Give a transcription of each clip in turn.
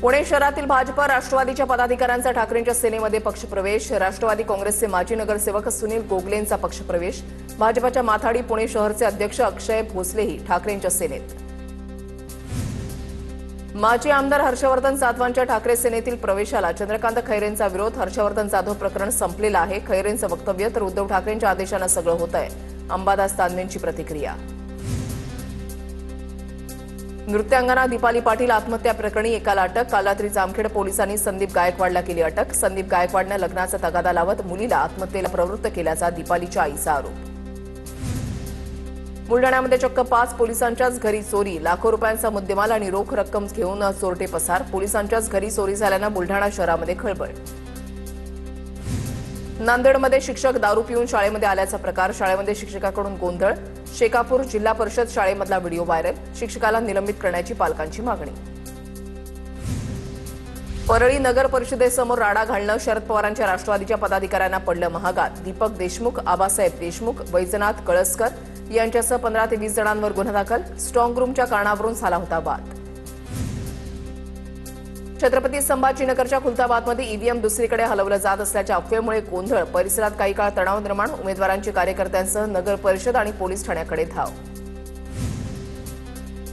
पुणे शहरातील भाजप राष्ट्रवादीच्या पदाधिकाऱ्यांचा ठाकरेंच्या सेनेमध्ये पक्षप्रवेश। राष्ट्रवादी काँग्रेसचे माजी नगरसेवक सुनील गोगलेंचा पक्षप्रवेश। भाजपच्या माथाडी पुणे शहरचे अध्यक्ष अक्षय भोसलेही ठाकरेंच्या सेनेत। माजी आमदार हर्षवर्धन जाधवांच्या ठाकरे सेनेतील प्रवेशाला चंद्रकांत खैरेंचा विरोध। हर्षवर्धन जाधव प्रकरण संपलेलं आहे, खैरेंचं वक्तव्य। तर उद्धव ठाकरेंच्या आदेशानं सगळं होतंय, अंबादास तानवेंची प्रतिक्रिया। नृत्यांगना दीपाली पाटील आत्महत्या प्रकरणी एकाला अटक। काल रात्री जामखेड पोलिसांनी संदीप गायकवाडला केली अटक। संदीप गायकवाडनं लग्नाचा तगादा लावत मुलीला आत्महत्येला प्रवृत्त केल्याचा दीपालीच्या आईचा आरोप। बुलढाण्यामध्ये चक्क 5 पोलिसांच्याच घरी चोरी। लाखो रुपयांचा मुद्देमाल आणि रोख रक्कम घेऊन चोरटे पसार। पोलिसांच्याच घरी चोरी झाल्यानं बुलढाणा शहरामध्ये खळबळ। नांदेडमध्ये शिक्षक दारू पिऊन शाळेमध्ये आल्याचा प्रकार। शाळेमध्ये शिक्षकाकडून गोंधळ। शेकापूर जिल्हा परिषद शाळेमधला व्हिडिओ व्हायरल। शिक्षकाला निलंबित करण्याची पालकांची मागणी। परळी नगर परिषदेसमोर राडा घालणं शरद पवारांच्या राष्ट्रवादीच्या पदाधिकाऱ्यांना पडलं महागात। दीपक देशमुख, आबासाहेब देशमुख, वैजनाथ कळसकर यांच्यासह 15 ते 20 जणांवर गुन्हा दाखल। स्ट्रॉंग रूमच्या कारणावरून झाला होता वाद। छत्रपती संभाजीनगरच्या खुलताबादमध्ये ईव्हीएम दुसरीकडे हलवलं जात असल्याच्या अफवेमुळे गोंधळ। परिसरात काही काळ तणाव निर्माण। उमेदवारांची कार्यकर्त्यांसह नगर परिषद आणि पोलीस ठाण्याकडे धाव।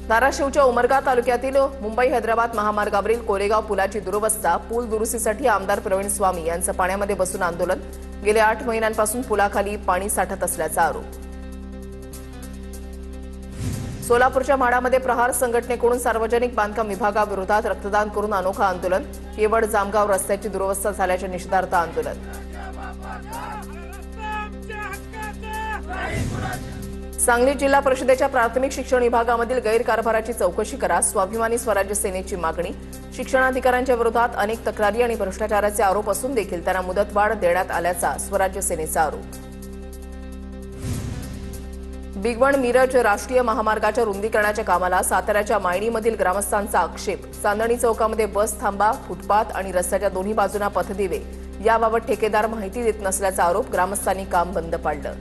धाराशिवच्या उमरगा तालुक्यातील मुंबई हैदराबाद महामार्गावरील कोरेगाव पुलाची दुरवस्था। पूल दुरुस्तीसाठी आमदार प्रवीण स्वामी यांचं पाण्यामध्ये बसून आंदोलन। गेल्या 8 महिन्यांपासून पुलाखाली पाणी साठत असल्याचा आरोप। सोलापूरच्या म्हाडामध्ये प्रहार संघटनेकडून सार्वजनिक बांधकाम विभागाविरोधात रक्तदान करून अनोखा आंदोलन। केवळ जामगाव रस्त्याची दुरवस्था झाल्याच्या निषेधार्थ आंदोलन। सांगली जिल्हा परिषदेच्या प्राथमिक शिक्षण विभागामधील गैरकारभाराची चौकशी करा, स्वाभिमानी स्वराज्य सेनेची मागणी। शिक्षणाधिकाऱ्यांच्या विरोधात अनेक तक्रारी आणि भ्रष्टाचाराचे आरोप असून देखील त्यांना मुदतवाढ देण्यात आल्याचा स्वराज्य सेनेचा आरोप। बिगवण मिरज राष्ट्रीय महामार्गाच्या रुंदीकरणाच्या कामाला साताऱ्याच्या मायणीमधील ग्रामस्थांचा आक्षेप। चांदणी चौकामध्ये बस थांबा, फुटपाथ आणि रस्त्याच्या दोन्ही बाजूंना पथदिवे याबाबत ठेकेदार माहिती देत नसल्याचा आरोप। ग्रामस्थांनी काम बंद पाडलं।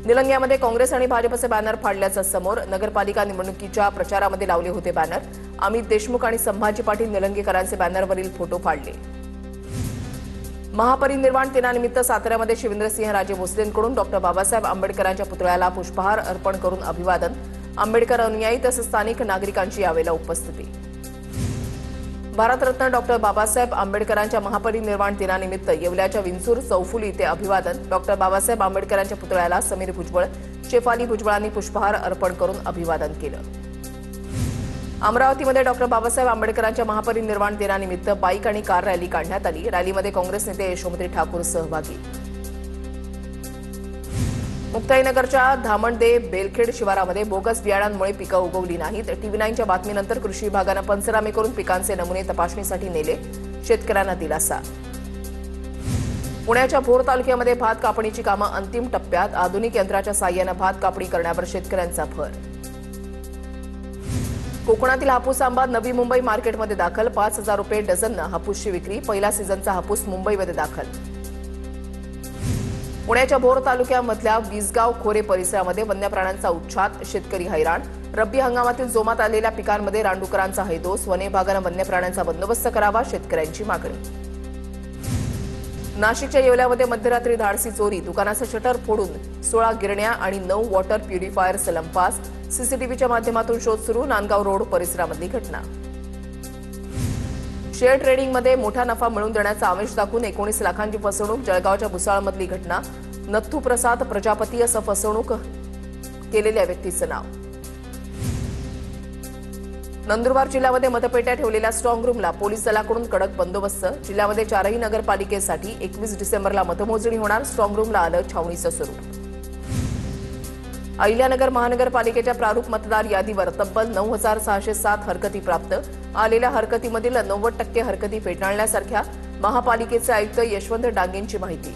निलंग्यामध्ये काँग्रेस आणि भाजपचे बॅनर फाडल्याचं समोर। नगरपालिका निवडणुकीच्या प्रचारामध्ये लावले होते बॅनर। अमित देशमुख आणि संभाजी पाटील निलंगेकरांचे बॅनरवरील फोटो फाडले। महापरिनिर्वाण दिनानिमित्त साताऱ्यामध्ये शिवेंद्रसिंहराजे भोसलेंकडून डॉ बाबासाहेब आंबेडकरांच्या पुतळ्याला पुष्पहार अर्पण करून अभिवादन। आंबेडकर अनुयायी तसंच स्थानिक नागरिकांची यावेळेला उपस्थिती। भारतरत्न डॉ बाबासाहेब आंबेडकरांच्या महापरिनिर्वाण दिनानिमित्त येवल्याच्या विंचूर चौफुली इथे अभिवादन। डॉ बाबासाहेब आंबेडकरांच्या पुतळ्याला समीर भुजबळ, शेफाली भुजबळांनी पुष्पहार अर्पण करून अभिवादन केलं। अमरावतीमध्ये डॉ बाबासाहेब आंबेडकरांच्या महापरिनिर्वाण दिनानिमित्त बाईक आणि कार रॅली काढण्यात आली। रॅलीमध्ये काँग्रेस नेते यशोमती ठाकूर सहभागी। मुक्ताईनगरच्या धामणदे बेलखेड शिवारामध्ये बोगस बियाणांमुळे पिकं उगवली नाहीत। TV9च्या बातमीनंतर कृषी विभागानं पंचनामे करून पिकांचे नमुने तपासणीसाठी नेले। शेतकऱ्यांना दिलासा। पुण्याच्या भोर तालुक्यामध्ये भात कापणीची कामं अंतिम टप्प्यात। आधुनिक यंत्राच्या साहाय्यानं भात कापणी करण्यावर शेतकऱ्यांचा भर। कोकणातील हापूस आंबा नवी मुंबई मार्केटमध्ये दाखल। 5,000 रुपये डझननं हापूसची विक्री। पहिला सीझनचा हापूस मुंबईमध्ये दाखल। पुण्याच्या भोर तालुक्यामधल्या विसगाव खोरे परिसरामध्ये वन्य प्राण्यांचा उच्छाद। शेतकरी हैराण। रब्बी हंगामातील जोमात आलेल्या पिकांमध्ये रानडुकरांचा हैदोस। वन विभागानं वन्य प्राण्यांचा बंदोबस्त करावा, शेतकऱ्यांची मागणी। नाशिकच्या येवल्यामध्ये मध्यरात्री धाडसी चोरी। दुकानाचं शटर फोडून 16 गिरण्या आणि 9 वॉटर प्युरिफायर लंपास। सीसीटीव्हीच्या माध्यमातून शोध सुरू। नांदगाव रोड परिसरामधली घटना। शेअर ट्रेडिंगमध्ये मोठा नफा मिळवून देण्याचा आमिष दाखवून 19 लाखांची फसवणूक। जळगावच्या भुसाळमधली घटना। नथू प्रसाद प्रजापती असं फसवणूक केलेल्या व्यक्तीचं नाव। नंदुरबार जिल्ह्यामध्ये मतपेट्या ठेवलेल्या स्ट्रॉंग रूमला पोलीस दलाकडून कडक बंदोबस्त। जिल्ह्यामध्ये 4ही नगरपालिकेसाठी 21 डिसेंबरला मतमोजणी होणार। स्ट्रॉंग रूमला आलं छावणीचं स्वरूप। अहिल्यानगर महानगरपालिकेच्या प्रारूप मतदार यादीवर तब्बल 9,607 हरकती प्राप्त। आलेल्या हरकतीमधील 90% हरकती फेटाळण्यासारख्या। महापालिकेचे आयुक्त यशवंत डांगेंची माहिती।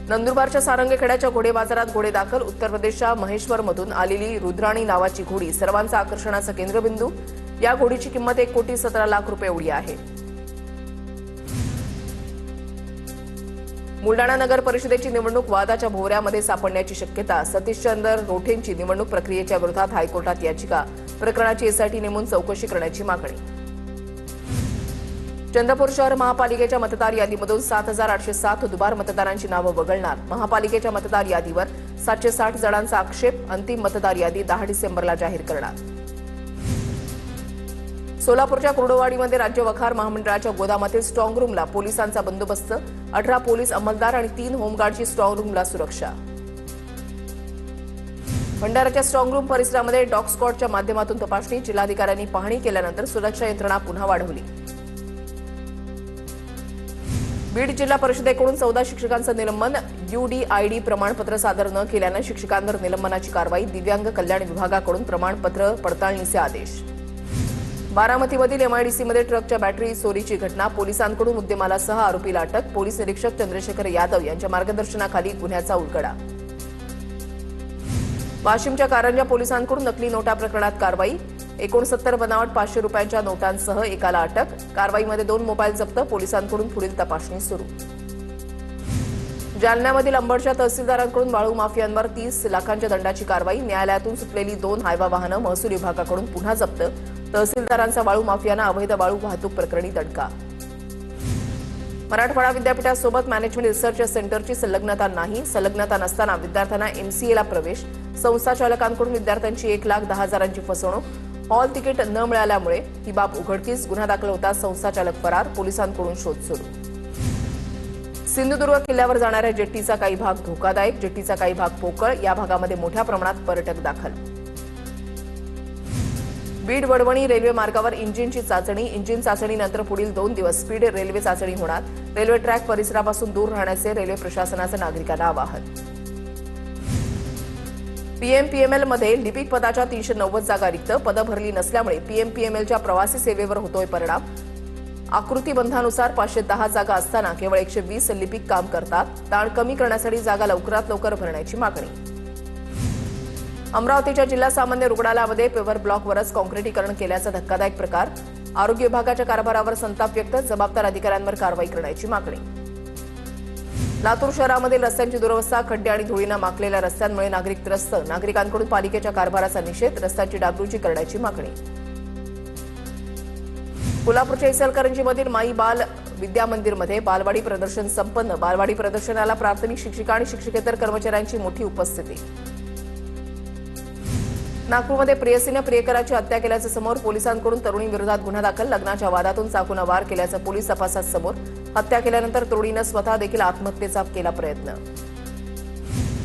नंदुरबारच्या सारंगखेड्याच्या घोडे बाजारात घोडे दाखल। उत्तर प्रदेशच्या महेश्वरमधून आलेली रुद्राणी नावाची घोडी सर्वांचा आकर्षणाचा केंद्रबिंदू। या घोडीची किंमत 1,17,00,000 रुपये एवढी आहे। बुलढाणा नगर परिषदेची निवडणूक वादाच्या भोवऱ्यामध्ये सापडण्याची शक्यता। सतीशचंद्र रोठेंची निवडणूक प्रक्रियेच्या विरोधात हायकोर्टात याचिका। प्रकरणाची एसआयटी नेमून चौकशी करण्याची मागणी. चंद्रपूर शहर महापालिकेच्या मतदार यादीमधून 7,807 दुबार मतदारांची नावं वगळणार. महापालिकेच्या मतदार यादीवर 760 जणांचा आक्षेप. अंतिम मतदार यादी 10 डिसेंबरला जाहीर करणार. सोलापूरच्या कुर्डुवाडीमध्ये राज्य वखार महामंडळाच्या गोदामातील स्ट्रॉंग रूमला पोलिसांचा बंदोबस्त. 18 पोलीस अंमलदार आणि 3 होमगार्डची स्ट्रॉंग रूमला सुरक्षा. भंडाराच्या स्ट्रॉंग रूम परिसरामध्ये डॉग स्क्वॉडच्या माध्यमातून तपासणी. जिल्हाधिकाऱ्यांनी पाहणी केल्यानंतर सुरक्षा यंत्रणा पुन्हा वाढवली. बीड जिल्हा परिषदेकडून 14 शिक्षकांचं निलंबन. UDID प्रमाणपत्र सादर न केल्यानं शिक्षकांवर निलंबनाची कारवाई. दिव्यांग कल्याण विभागाकडून प्रमाणपत्र पडताळणीचे आदेश. बारामतीमधील MIDCमध्ये ट्रकच्या बॅटरी चोरीची घटना. पोलिसांकडून मुद्देमालासह आरोपीला अटक. पोलीस निरीक्षक चंद्रशेखर यादव यांच्या मार्गदर्शनाखाली गुन्ह्याचा उलगडा. वाशिमच्या कारंजा पोलिसांकडून नकली नोटा प्रकरणात कारवाई. 69 बनावट 500 रुपयांच्या नोटांसह एकाला अटक. कारवाईमध्ये 2 मोबाईल जप्त. पोलिसांकडून पुढील तपासणी सुरू. जालन्यामधील अंबडच्या तहसीलदारांकडून वाळू माफियांवर 30 लाखांच्या दंडाची कारवाई. न्यायालयातून सुटलेली 2 हायवा वाहनं महसूल विभागाकडून पुन्हा जप्त. तहसीलदारांचा वाळू माफियांना अवैध वाळू वाहतूक प्रकरणी दणका. मराठवाडा विद्यापीठासोबत मॅनेजमेंट रिसर्च सेंटरची संलग्नता नाही. संलग्नता नसताना विद्यार्थ्यांना MCAला प्रवेश. संस्था चालकांकडून विद्यार्थ्यांची 1,10,000ची फसवणूक. हॉल तिकीट न मिळाल्यामुळे ही बाब उघडकीस. गुन्हा दाखल होता संस्था चालक फरार. पोलिसांकडून शोध सुरू. सिंधुदुर्ग किल्ल्यावर जाणाऱ्या जेट्टीचा काही भाग धोकादायक. जेट्टीचा काही भाग पोकळ. या भागामध्ये मोठ्या प्रमाणात पर्यटक दाखल. बीड वडवणी रेल्वे मार्गावर इंजिनची चाचणी. इंजिन चाचणीनंतर पुढील 2 दिवस स्पीड रेल्वे चाचणी होणार. रेल्वे ट्रॅक परिसरापासून दूर राहण्याचे रेल्वे प्रशासनाचं नागरिकांना आवाहन. PMPML मध्ये लिपिक पदाच्या 390 जागा रिक्त. पदं भरली नसल्यामुळे PMPMLच्या प्रवासी सेवेवर होतोय परिणाम. आकृतीबंधानुसार 510 जागा असताना केवळ 120 लिपिक काम करतात. ताण कमी करण्यासाठी जागा लवकरात लवकर भरण्याची मागणी. अमरावतीच्या जिल्हा सामान्य रुग्णालयामध्ये पेव्हर ब्लॉकवरच काँक्रिटीकरण केल्याचा धक्कादायक प्रकार. आरोग्य विभागाच्या कारभारावर संताप व्यक्त. जबाबदार अधिकाऱ्यांवर कारवाई करण्याची मागणी. लातूर शहरामधील रस्त्यांची दुरवस्था. खड्डे आणि धुळीनं माखलेल्या रस्त्यांमुळे नागरिक त्रस्त. नागरिकांकडून पालिकेच्या कारभाराचा निषेध. रस्त्यांची डागडुजी करण्याची मागणी. कोल्हापूरच्या इचलकरंजीमधील माई बाल विद्या मंदिरमध्ये बालवाडी प्रदर्शन संपन्न. बालवाडी प्रदर्शनाला प्राथमिक शिक्षिका आणि शिक्षकेतर कर्मचाऱ्यांची मोठी उपस्थिती. नागपूरमध्ये प्रेयसीनं प्रियकराची हत्या केल्याचं समोर. पोलिसांकडून तरुणीविरोधात गुन्हा दाखल. लग्नाच्या वादातून चाकूनं वार केल्याचं पोलीस तपासात समोर. हत्या केल्यानंतर तरुणीनं स्वतः देखील आत्महत्येचा केला प्रयत्न.